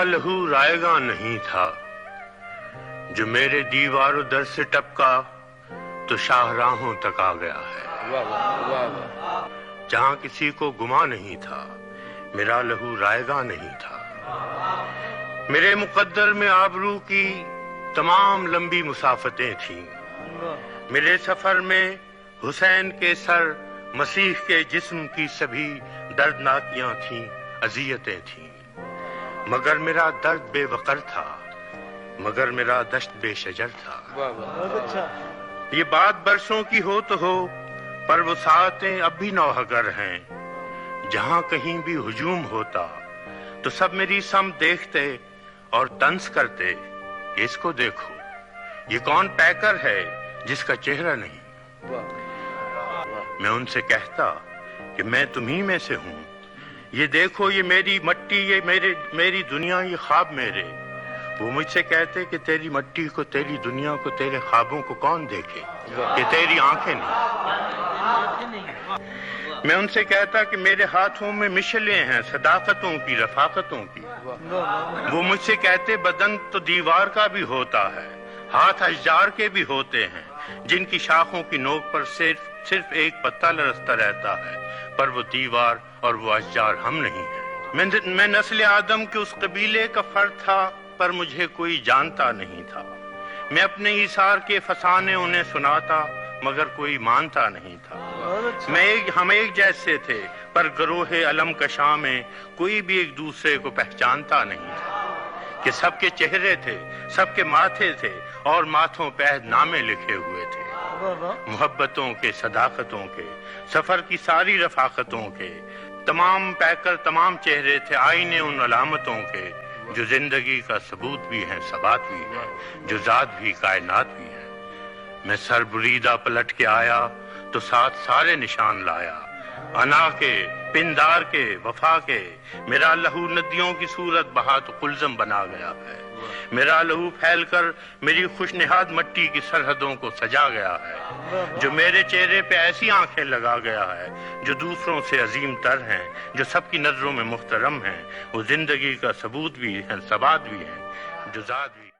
लहू रायगा नहीं था, जो मेरे दीवारों दर से टपका तो शाहराहों तक आ गया है। वाह वाह वाह वाह। जहां किसी को गुमा नहीं था, मेरा लहू रायगा नहीं था। मेरे मुकद्दर में आबरू की तमाम लंबी मुसाफतें थीं। मेरे सफर में हुसैन के सर, मसीह के जिस्म की सभी दर्दनाकियां थीं, अजियतें थीं। मगर मेरा दर्द बेवकर था, मगर मेरा दश्त बेशजर था। वाह वाह। बहुत अच्छा। ये बात बरसों की हो तो हो, पर वो सातें अब भी नौहगर हैं। जहां कहीं भी हुजूम होता तो सब मेरी सम देखते और तंस करते कि इसको देखो, ये कौन पैकर है जिसका चेहरा नहीं। वाह। मैं उनसे कहता कि मैं तुम्ही में से हूँ। ये देखो, ये मेरी मट्टी, ये मेरी दुनिया, ये ख्वाब मेरे। वो मुझसे कहते कि तेरी मट्टी को, तेरी दुनिया को, तेरे ख्वाबों को कौन देखे, कि तेरी आंखें नहीं। मैं उनसे कहता कि मेरे हाथों में मिशलें हैं सदाकतों की, रफाकतों की। वो मुझसे कहते बदन तो दीवार का भी होता है, हाथ अशजार के भी होते हैं, जिनकी शाखों की नोक पर सिर्फ एक पत्ता लरसता रहता है, पर वो दीवार और वो अशजार हम नहीं हैं। मैं नस्ल आदम के उस कबीले का फर्द था, पर मुझे कोई जानता नहीं था। मैं अपने इसार के फसाने उन्हें सुनाता, मगर कोई मानता नहीं था। हम एक जैसे थे, पर गरोहे अलम कशा में कोई भी एक दूसरे को पहचानता नहीं था। कि सबके चेहरे थे, सबके माथे थे, और माथों पे नामे लिखे हुए थे। मोहब्बतों के, सदाकतों के, सफर की सारी रफाकतों के, तमाम पैकर, तमाम चेहरे थे आईने उन अलामतों के, जो जिंदगी का सबूत भी है, सबात भी है, जो जात भी, कायनात भी है। मैं सर बुरीदा पलट के आया तो साथ सारे निशान लाया, अना के, पिंदार के, वफा के। मेरा लहू नदियों की सूरत बहा तो कुलजम बना गया है। मेरा लहू फैलकर मेरी खुशनिहाद मट्टी की सरहदों को सजा गया है। जो मेरे चेहरे पे ऐसी आंखें लगा गया है जो दूसरों से अजीम तर हैं, जो सबकी नजरों में मुहतरम हैं, वो जिंदगी का सबूत भी है, सबात भी है, जो जात भी।